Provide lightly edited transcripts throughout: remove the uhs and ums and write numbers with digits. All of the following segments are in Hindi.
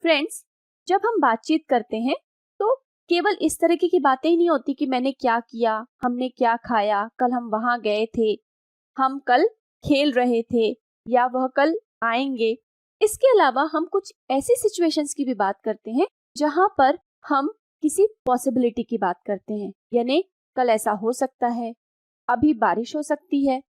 फ्रेंड्स, जब हम बातचीत करते हैं तो केवल इस तरीके की बातें ही नहीं होती कि मैंने क्या किया, हमने क्या खाया, कल हम वहां गए थे, हम कल खेल रहे थे या वह कल आएंगे। इसके अलावा हम कुछ ऐसी सिचुएशंस की भी बात करते हैं जहां पर हम किसी पॉसिबिलिटी की बात करते हैं, यानी कल ऐसा हो सकता है, अभी बारिश हो सकती है।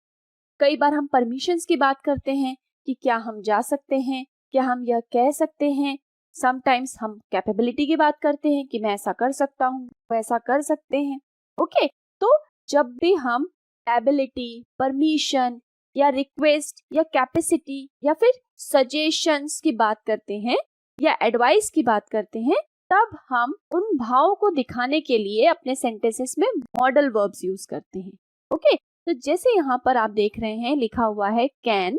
कई बार हम परमिशंस की बात करते हैं कि क्या हम जा सकते हैं, क्या हम यह कह सकते हैं। समटाइम्स हम कैपेबिलिटी की बात करते हैं कि मैं ऐसा कर सकता हूँ, वैसा कर सकते हैं। ओके, तो जब भी हम एबिलिटी, परमिशन या रिक्वेस्ट या कैपेसिटी या फिर सजेशंस की बात करते हैं या एडवाइस की बात करते हैं, तब हम उन भावों को दिखाने के लिए अपने सेंटेंसेस में मॉडल वर्ब्स यूज करते हैं। ओके, तो जैसे यहाँ पर आप देख रहे हैं लिखा हुआ है कैन,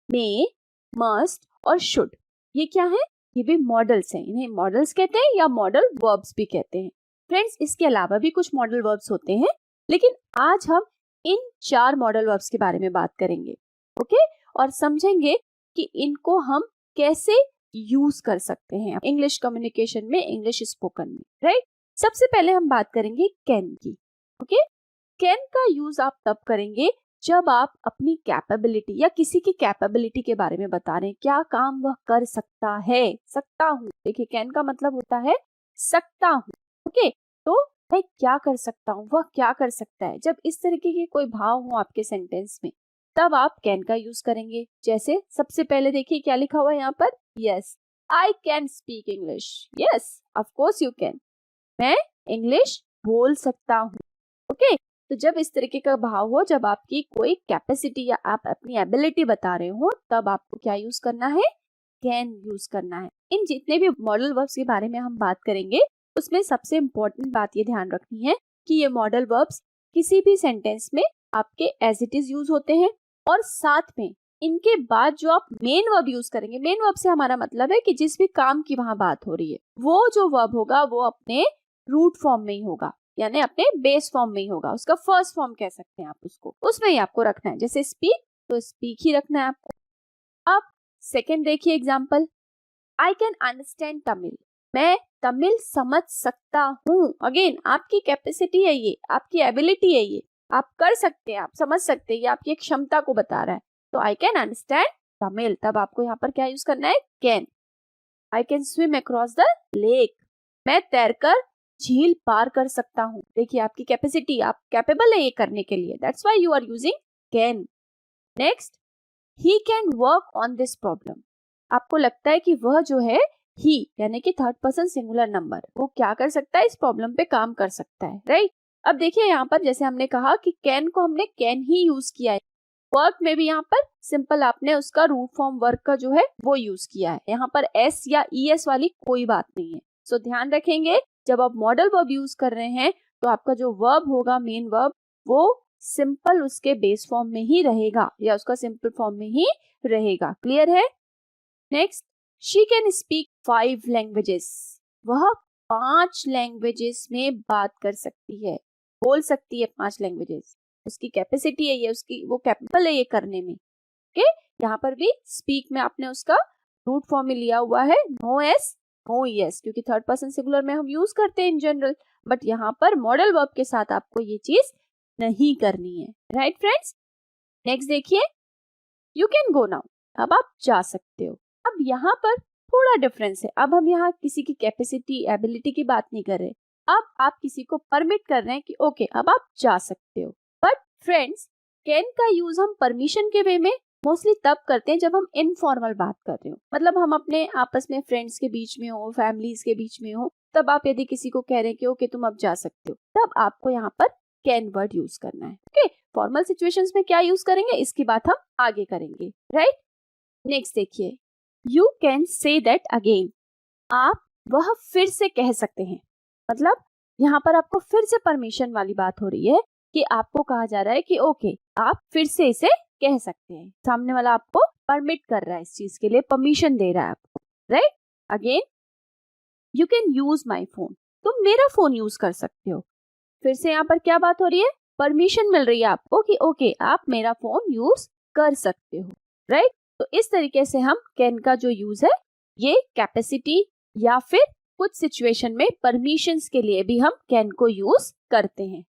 मे, मस्ट और शुड। ये क्या है? ये भी मॉडल्स हैं। इन्हें मॉडल्स कहते हैं या मॉडल वर्ब्स भी कहते हैं। फ्रेंड्स, इसके अलावा भी कुछ मॉडल वर्ब्स होते हैं, लेकिन आज हम इन 4 मॉडल वर्ब्स के बारे में बात करेंगे। ओके, और समझेंगे कि इनको हम कैसे यूज कर सकते हैं इंग्लिश कम्युनिकेशन में, इंग्लिश स्पोकन में, राइट। सबसे पहले हम बात करेंगे कैन की। ओके, कैन का यूज आप तब करेंगे जब आप अपनी कैपेबिलिटी या किसी की कैपेबिलिटी के बारे में बता रहे हैं, क्या काम वह कर सकता है। सकता हूँ, देखिए कैन का मतलब होता है सकता हूँ। ओके, तो मैं क्या कर सकता हूँ, वह क्या कर सकता है। जब इस तरीके के कोई भाव हो आपके सेंटेंस में, तब आप कैन का यूज करेंगे। जैसे सबसे पहले देखिए क्या लिखा हुआ है यहाँ पर, yes I can speak English. Yes of course you can, मैं इंग्लिश बोल सकता हूँ। ओके, तो जब इस तरीके का भाव हो, जब आपकी कोई कैपेसिटी या आप अपनी एबिलिटी बता रहे हो, तब आपको क्या यूज करना है, कैन यूज करना है। इन जितने भी मॉडल वर्ब्स के बारे में हम बात करेंगे, उसमें सबसे इम्पोर्टेंट बात ये ध्यान रखनी है कि ये मॉडल वर्ब्स किसी भी सेंटेंस में आपके एज इट इज यूज होते हैं, और साथ में इनके बाद जो आप मेन वर्ब यूज करेंगे, मेन वर्ब से हमारा मतलब है कि जिस भी काम की वहां बात हो रही है, वो जो वर्ब होगा वो अपने रूट फॉर्म में ही होगा, यानी अपने बेस फॉर्म में ही होगा। उसका फर्स्ट फॉर्म कह सकते हैं आप उसको, उसमें ही आपको रखना है। जैसे स्पीक, तो स्पीक ही रखना है आपको। अब सेकंड देखिए example, I can understand Tamil, मैं तमिल समझ सकता हूँ। अगेन आपकी कैपेसिटी है ये, आपकी एबिलिटी है ये, आप कर सकते हैं, आप समझ सकते हैं, ये आपकी एक क्षमता को बता रहा है। तो आई कैन अंडरस्टैंड तमिल, तब आपको यहाँ पर क्या यूज करना है, can. I can swim across the lake, मैं तैरकर झील पार कर सकता हूँ। देखिए आपकी कैपेसिटी, आप कैपेबल है ये करने के लिए, that's why you are using can. Next, he can work on this problem, आपको लगता है कि वह जो है ही यानी कि थर्ड पर्सन सिंगुलर नंबर, वो क्या कर सकता है, इस प्रॉब्लम पे काम कर सकता है, राइट। अब देखिए यहाँ पर जैसे हमने कहा कि कैन को हमने कैन ही यूज किया है, वर्क में भी यहाँ पर सिंपल आपने उसका रूट फॉर्म वर्क का जो है वो यूज किया है। यहाँ पर एस या ईएस वाली कोई बात नहीं है। सो ध्यान रखेंगे, जब आप मॉडल वर्ब यूज कर रहे हैं तो आपका जो वर्ब होगा, मेन वर्ब, वो सिंपल उसके बेस फॉर्म में ही रहेगा या उसका सिंपल फॉर्म में ही रहेगा। क्लियर है? Next, she can speak 5 languages, वह 5 लैंग्वेजेस में बात कर सकती है, बोल सकती है 5 लैंग्वेजेस, उसकी कैपेसिटी है ये, उसकी वो कैपेबल है ये करने में। ओके, यहाँ पर भी स्पीक में आपने उसका रूट फॉर्म में लिया हुआ है नो एस नो यस, क्योंकि थर्ड पर्सन सिंगुलर में हम यूज करते हैं इन जनरल, बट यहाँ पर मॉडल वर्ब के साथ आपको ये चीज नहीं करनी है, राइट फ्रेंड्स। नेक्स्ट देखिए, यू कैन गो नाउ, अब आप जा सकते हो। अब यहाँ पर थोड़ा डिफरेंस है, अब हम यहाँ किसी की कैपेसिटी, एबिलिटी की बात नहीं कर रहे, अब आप किसी को परमिट कर रहे हैं कि ओके अब आप जा सकते हो। बट फ्रेंड्स, कैन का यूज हम परमिशन के वे में मोस्टली तब करते हैं जब हम इनफॉर्मल बात कर रहे हो, मतलब हम अपने आपस में फ्रेंड्स के बीच में हो, फैमिलीज के बीच में हो, तब आप यदि किसी को कह रहे हैं कि ओके तुम अब जा सकते हो, तब आपको यहाँ पर कैन वर्ड यूज करना है। ओके, फॉर्मल सिचुएशंस में क्या यूज करेंगे इसकी बात हम आगे करेंगे, राइट। नेक्स्ट देखिए, you can say that again, आप वह फिर से कह सकते हैं, मतलब यहाँ पर आपको फिर से परमिशन वाली बात हो रही है कि आपको कहा जा रहा है कि ओके आप फिर से इसे कह सकते हैं, सामने वाला आपको परमिट कर रहा है, इस चीज के लिए परमिशन दे रहा है आपको, right. Again, you can use my phone, तुम मेरा फोन यूज कर सकते हो। फिर से यहाँ पर क्या बात हो रही है, परमिशन मिल रही है आपको कि ओके आप मेरा फोन यूज कर सकते हो, राइट। तो इस तरीके से हम कैन का जो यूज है ये कैपेसिटी, या फिर कुछ सिचुएशन में परमिशंस के लिए भी हम कैन को यूज करते हैं।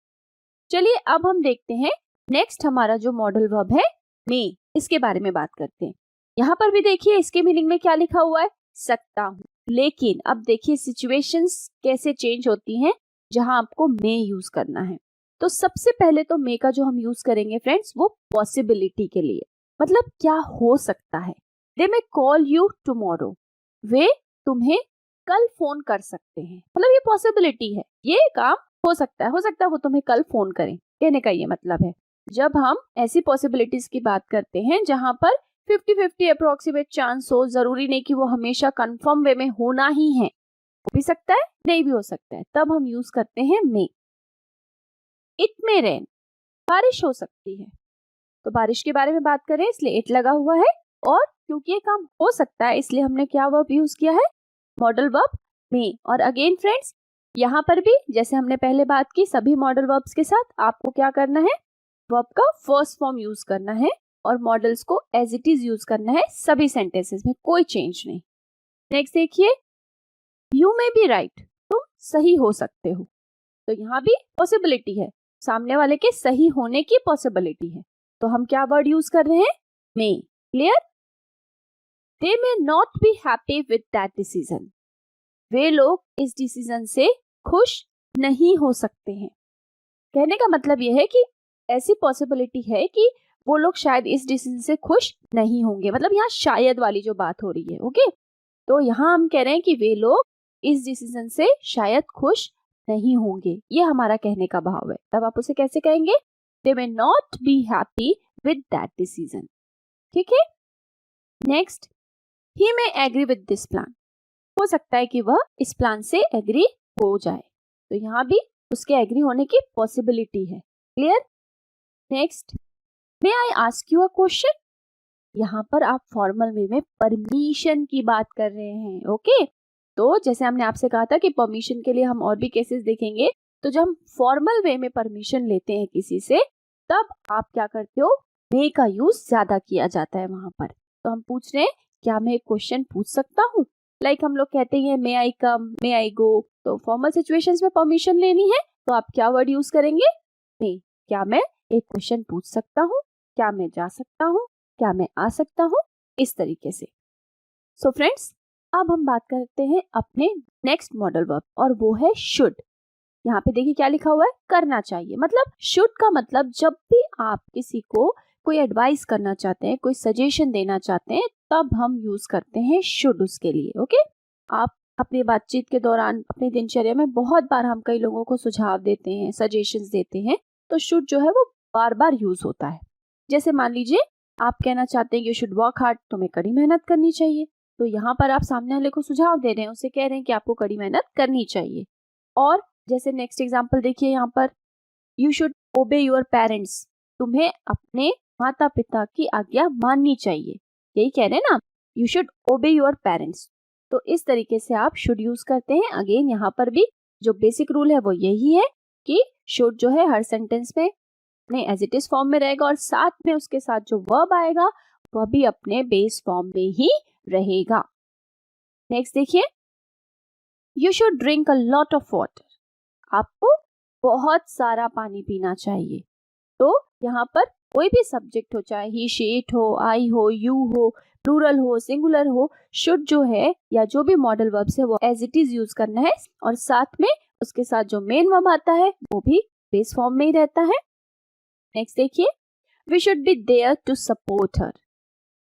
चलिए अब हम देखते हैं नेक्स्ट हमारा जो मॉडल वर्ब है मे, इसके बारे में बात करते हैं। यहाँ पर भी देखिए इसके मीनिंग में क्या लिखा हुआ है, सकता हूँ। लेकिन अब देखिए सिचुएशंस कैसे चेंज होती हैं जहां आपको मे यूज करना है। तो सबसे पहले तो मे का जो हम यूज करेंगे फ्रेंड्स वो पॉसिबिलिटी के लिए, मतलब क्या हो सकता है। दे मे कॉल यू टुमारो, वे तुम्हें कल फोन कर सकते हैं, मतलब ये पॉसिबिलिटी है, ये काम हो सकता है वो तुम्हें कल फोन करें, कहने का ये मतलब है। जब हम ऐसी पॉसिबिलिटीज की बात करते हैं जहां पर 50-50 अप्रोक्सीमेट चांस हो, जरूरी नहीं कि वो हमेशा कंफर्म वे में होना ही है, हो भी सकता है नहीं भी हो सकता है, तब हम यूज करते हैं मे। इट मे रेन, बारिश हो सकती है, तो बारिश के बारे में बात करें इसलिए इट लगा हुआ है, और क्योंकि ये काम हो सकता है इसलिए हमने क्या वर्ब यूज किया है, मॉडल वर्ब मे। और अगेन फ्रेंड्स यहाँ पर भी जैसे हमने पहले बात की सभी मॉडल वर्ब्स के साथ आपको क्या करना है, वर्ब का फर्स्ट फॉर्म यूज करना है और मॉडल्स को एज इट इज यूज करना है सभी सेंटेंसेस में, कोई चेंज नहीं। नेक्स्ट देखिए, यू मे बी राइट, तुम सही हो सकते हो, तो यहाँ भी पॉसिबिलिटी है, सामने वाले के सही होने की पॉसिबिलिटी है, तो हम क्या वर्ड यूज कर रहे हैं, may. Clear. They may not be happy with that decision, वे लोग इस डिसीजन से खुश नहीं हो सकते हैं। कहने का मतलब यह है कि ऐसी पॉसिबिलिटी है कि वो लोग शायद इस डिसीजन से खुश नहीं होंगे, मतलब यहाँ शायद वाली जो बात हो रही है, ओके। तो यहाँ हम कह रहे हैं कि वे लोग इस डिसीजन से शायद खुश नहीं होंगे, ये हमारा कहने का भाव है। तब आप उसे कैसे कहेंगे, they may not be happy with that decision. ठीक है। Next, he may agree with this plan, हो सकता है कि वह इस प्लान से एग्री हो जाए, तो यहाँ भी उसके एग्री होने की पॉसिबिलिटी है। Clear. Next, may I ask you a question, यहाँ पर आप फॉर्मल वे में परमिशन की बात कर रहे हैं, ओके। तो जैसे हमने आपसे कहा था कि परमिशन के लिए हम और भी केसेस देखेंगे, तो जब हम फॉर्मल वे में परमिशन लेते हैं किसी से तब आप क्या करते हो, मे का यूज ज्यादा किया जाता है वहां पर। तो हम पूछ रहे हैं क्या मैं एक क्वेश्चन पूछ सकता हूँ, लाइक हम लोग कहते हैं मे आई कम, मे आई गो। तो फॉर्मल सिचुएशंस में परमिशन लेनी है तो आप क्या वर्ड यूज करेंगे, मे। क्या मैं एक क्वेश्चन पूछ सकता हूँ, क्या मैं जा सकता हूँ, क्या मैं आ सकता हूँ, इस तरीके से। सो फ्रेंड्स अब हम बात करते हैं अपने नेक्स्ट मॉडल वर्ब और वो है शुड। यहाँ पे देखिए क्या लिखा हुआ है, करना चाहिए। मतलब शुड का मतलब जब भी आप किसी को कोई एडवाइस करना चाहते हैं, कोई सजेशन देना चाहते हैं, तब हम यूज करते हैं शुड उसके लिए, ओके। आप अपनी बातचीत के दौरान अपनी दिनचर्या में बहुत बार हम कई लोगों को सुझाव देते हैं, सजेशंस देते हैं, तो शुड जो है वो बार बार यूज होता है। जैसे मान लीजिए आप कहना चाहते हैं यू शुड वर्क हार्ड, तुम्हें कड़ी मेहनत करनी चाहिए, तो यहाँ पर आप सामने वाले को सुझाव दे रहे हैं, उसे कह रहे हैं कि आपको कड़ी मेहनत करनी चाहिए। और जैसे नेक्स्ट एग्जांपल देखिए यहाँ पर, यू शुड ओबे योर पेरेंट्स, तुम्हें अपने माता पिता की आज्ञा माननी चाहिए, यही कह रहे हैं ना, यू शुड ओबे योर पेरेंट्स। तो इस तरीके से आप शुड यूज करते हैं। अगेन यहाँ पर भी जो बेसिक रूल है वो यही है कि शुड जो है हर सेंटेंस में अपने एज इट इज फॉर्म में रहेगा और साथ में उसके साथ जो वर्ब आएगा वह भी अपने बेस फॉर्म में ही रहेगा। नेक्स्ट देखिए, you should drink a lot of water, आपको बहुत सारा पानी पीना चाहिए। तो यहाँ पर कोई भी सब्जेक्ट हो, चाहे ही, शी, इट हो, आई हो, यू हो, प्लूरल हो, सिंगुलर हो, शुड जो है या जो भी मॉडल वर्ब्स है वो एज इट इज यूज करना है और साथ में उसके साथ जो मेन वर्ब आता है वो भी बेस फॉर्म में ही रहता है। नेक्स्ट देखिए, we should be there to support her,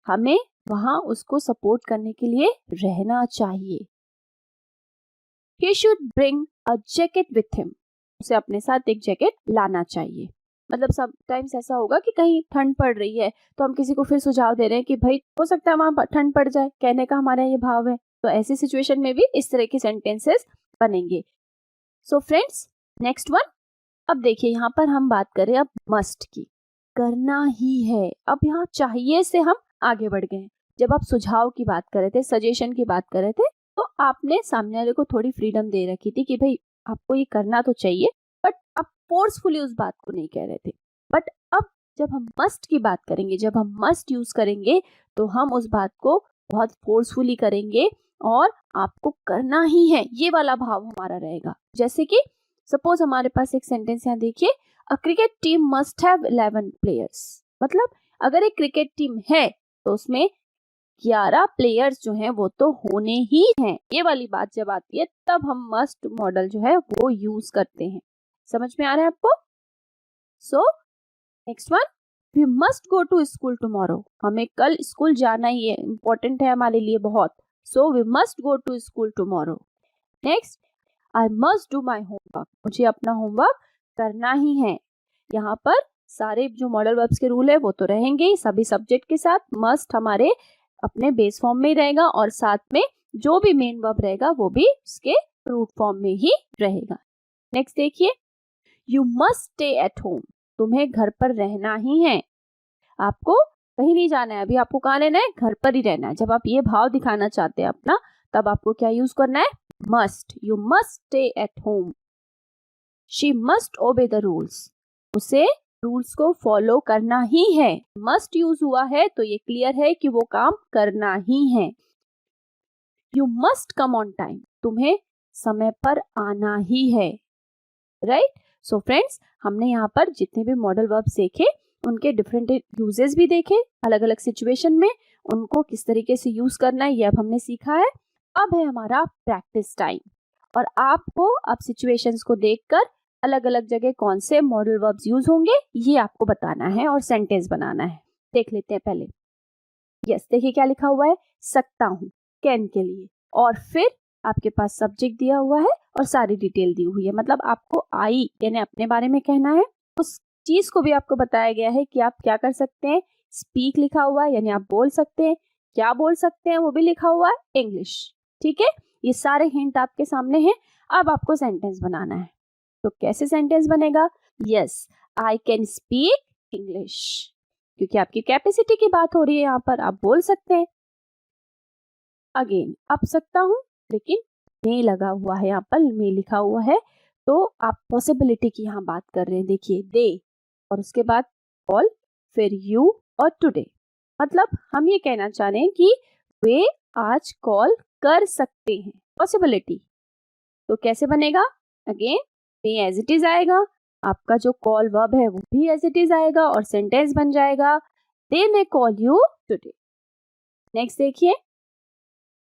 हमें वहां उसको सपोर्ट करने के लिए रहना चाहिए। He should bring a jacket with him, उसे अपने साथ एक जैकेट लाना चाहिए। मतलब समटाइम्स ऐसा होगा कि कहीं ठंड पड़ रही है तो हम किसी को फिर सुझाव दे रहे हैं कि भाई हो सकता है वहां ठंड पड़ जाए, कहने का हमारा ये भाव है। तो ऐसी सिचुएशन में भी इस तरह के सेंटेंसेस बनेंगे। सो फ्रेंड्स नेक्स्ट वन, अब देखिए यहाँ पर हम बात करें अब मस्ट की, करना ही है। अब यहाँ चाहिए से हम आगे बढ़ गए। जब आप सुझाव की बात कर रहे थे, सजेशन की बात कर रहे थे, तो आपने सामने वाले को थोड़ी फ्रीडम दे रखी थी कि भाई आपको ये करना तो चाहिए, बट आप फोर्सफुली उस बात को नहीं कह रहे थे। बट अब जब हम मस्ट की बात करेंगे, जब हम मस्ट यूज करेंगे तो हम उस बात को बहुत फोर्सफुली करेंगे और आपको करना ही है, ये वाला भाव हमारा रहेगा। जैसे कि सपोज हमारे पास एक सेंटेंस यहाँ देखिए, a cricket team must have 11 players. मतलब अगर एक क्रिकेट टीम है तो उसमें 11 प्लेयर्स जो हैं वो तो होने ही हैं। ये वाली बात जब आती है तब हम मस्ट मॉडल जो है वो यूज करते हैं। समझ में आ रहा है आपको? So next one, we must go to school tomorrow. हमें कल स्कूल जाना ही है, इंपॉर्टेंट है हमारे लिए बहुत। So we must go to school tomorrow. Next, I must do my homework. मुझे अपना होमवर्क करना ही है। यहाँ पर सारे जो मॉडल वर्ब्स के रूल है वो तो रहेंगे ही, सभी सब्जेक्ट के साथ। मस्ट हमारे अपने बेस फॉर्म में ही रहेगा और साथ में जो भी मेन वर्ब रहेगा वो भी उसके रूट फॉर्म में ही रहेगा। नेक्स्ट देखिए, you must stay at home. तुम्हें घर पर रहना ही है, आपको कहीं नहीं जाना है। अभी आपको कहाँ रहना है? घर पर ही रहना है। जब आप ये भाव दिखाना चाहते हैं अपना, तब आपको क्या यूज करना है? Must. You must stay at home. She must obey the rules. उसे रूल्स को फॉलो करना ही है। मस्ट यूज हुआ है तो ये क्लियर है कि वो काम करना ही है। You must come on time. तुम्हें समय पर आना ही है। राइट? सो फ्रेंड्स, हमने यहाँ पर जितने भी मॉडल वर्ब्स देखे उनके डिफरेंट यूजेस भी देखे, अलग अलग सिचुएशन में उनको किस तरीके से यूज करना है ये अब हमने सीखा है। अब है हमारा प्रैक्टिस टाइम और आपको अब सिचुएशंस को देखकर अलग अलग जगह कौन से मॉडल वर्ब्स यूज होंगे ये आपको बताना है और सेंटेंस बनाना है। देख लेते हैं पहले। यस, देखिए क्या लिखा हुआ है, सकता हूँ, कैन के लिए, और फिर आपके पास सब्जेक्ट दिया हुआ है और सारी डिटेल दी हुई है। मतलब आपको आई यानी अपने बारे में कहना है। उस चीज को भी आपको बताया गया है कि आप क्या कर सकते हैं। स्पीक लिखा हुआ है यानी आप बोल सकते हैं, क्या बोल सकते हैं वो भी लिखा हुआ है, इंग्लिश। ठीक है, ये सारे हिंट आपके सामने हैं। अब आपको सेंटेंस बनाना है। तो कैसे सेंटेंस बनेगा? Yes, I can speak English, क्योंकि आपकी कैपेसिटी की बात हो रही है यहाँ पर, आप बोल सकते हैं। अगेन, अब सकता हूँ लेकिन मे लगा हुआ है, यहाँ पर मे लिखा हुआ है, तो आप पॉसिबिलिटी की यहाँ बात कर रहे हैं। देखिए, दे और उसके बाद कॉल, फिर यू और टुडे। मतलब हम ये कहना चाह रहे हैं कि वे आज कॉल कर सकते हैं, पॉसिबिलिटी। तो कैसे बनेगा? Again, may as it is आएगा, आपका जो कॉल वर्ब है वो भी एज इट इज आएगा और सेंटेंस बन जाएगा, they may call you today. Next देखिए,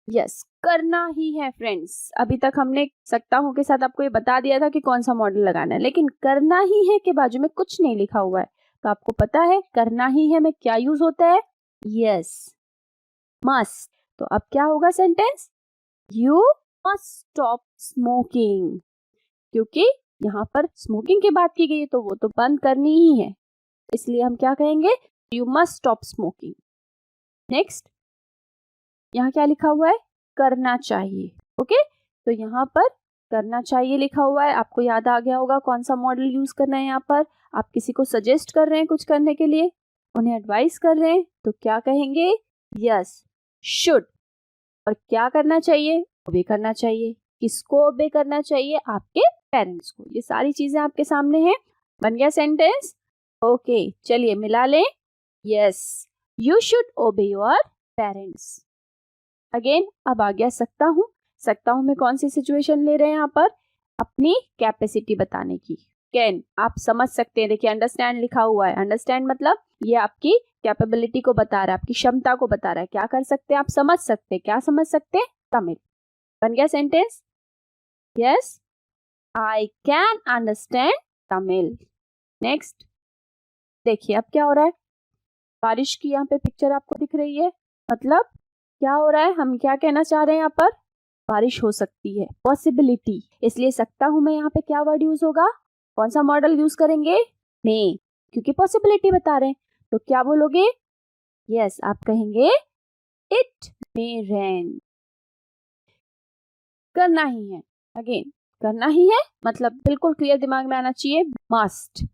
यस, करना ही है फ्रेंड्स। अभी तक हमने सकता हूं के साथ आपको ये बता दिया था कि कौन सा मॉडल लगाना है, लेकिन करना ही है के बाजू में कुछ नहीं लिखा हुआ है। तो आपको पता है करना ही है में क्या यूज होता है? Yes, must. तो अब क्या होगा sentence? You must stop smoking, क्योंकि यहाँ पर स्मोकिंग की बात की गई है तो वो तो बंद करनी ही है, इसलिए हम क्या कहेंगे? You must stop smoking. Next, यहाँ क्या लिखा हुआ है? करना चाहिए। ओके, तो यहाँ पर करना चाहिए लिखा हुआ है। आपको याद आ गया होगा कौन सा मॉडल यूज करना है। यहाँ पर आप किसी को सजेस्ट कर रहे हैं कुछ करने के लिए, उन्हें एडवाइस कर रहे हैं, तो क्या कहेंगे? Yes, should. और क्या करना चाहिए? ओबे करना चाहिए। किसको ओबे करना चाहिए? आपके पेरेंट्स को। ये सारी चीजें आपके सामने हैं। बन गया सेंटेंस? ओके, चलिए मिला लें। यस, यू शुड ओबे योर पेरेंट्स। अगेन, अब आ गया सकता हूँ। सकता हूँ में कौन सी सिचुएशन ले रहे हैं यहाँ पर? अपनी कैपेसिटी बताने की। कैन आप समझ सकते हैं, देखिए अंडरस्टैंड लिखा हुआ है। अंडरस्टैंड मतलब ये आपकी कैपेबिलिटी को बता रहा है, आपकी क्षमता को बता रहा है। क्या कर सकते हैं? आप समझ सकते हैं। क्या समझ सकते हैं? तमिल। बन गया sentence? Yes, I can understand Tamil. Next देखिए अब क्या हो रहा है। बारिश की यहाँ पे पिक्चर आपको दिख रही है। मतलब क्या हो रहा है? हम क्या कहना चाह रहे हैं यहाँ पर? बारिश हो सकती है, पॉसिबिलिटी। इसलिए सकता हूं मैं यहाँ पे क्या वर्ड यूज होगा? कौन सा मॉडल यूज करेंगे? मे, क्योंकि पॉसिबिलिटी बता रहे हैं। तो क्या बोलोगे? यस, आप कहेंगे इट मे रेन। करना ही है। अगेन, करना ही है मतलब बिल्कुल क्लियर दिमाग में आना चाहिए, मस्ट।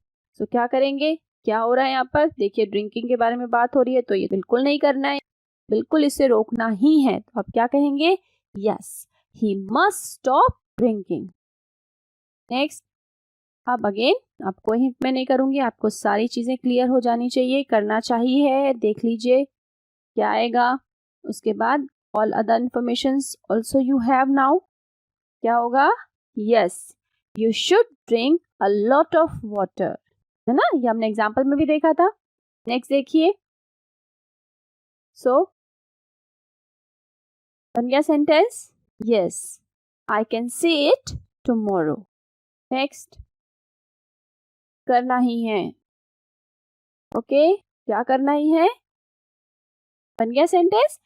तो क्या करेंगे? क्या हो रहा है यहाँ पर? देखिए ड्रिंकिंग के बारे में बात हो रही है, तो ये बिल्कुल नहीं करना है, बिल्कुल इसे रोकना ही है। तो आप क्या कहेंगे? Yes, he must stop drinking. Next, अब अगेन आपको हिंट मैं नहीं करूंगी, आपको सारी चीजें क्लियर हो जानी चाहिए। करना चाहिए है, देख लीजिए क्या आएगा। उसके बाद all other informations also you have now. क्या होगा? Yes, you should drink a lot of water, है ना? ये हमने एग्जाम्पल में भी देखा था. नेक्स्ट देखिए. सो बन गया sentence. Yes, I can see it tomorrow. Next, करना ही है. ओके, क्या करना ही है? बन गया sentence.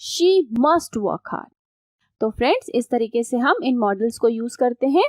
She must work hard. तो फ्रेंड्स, इस तरीके से हम इन मॉडल्स को यूज करते हैं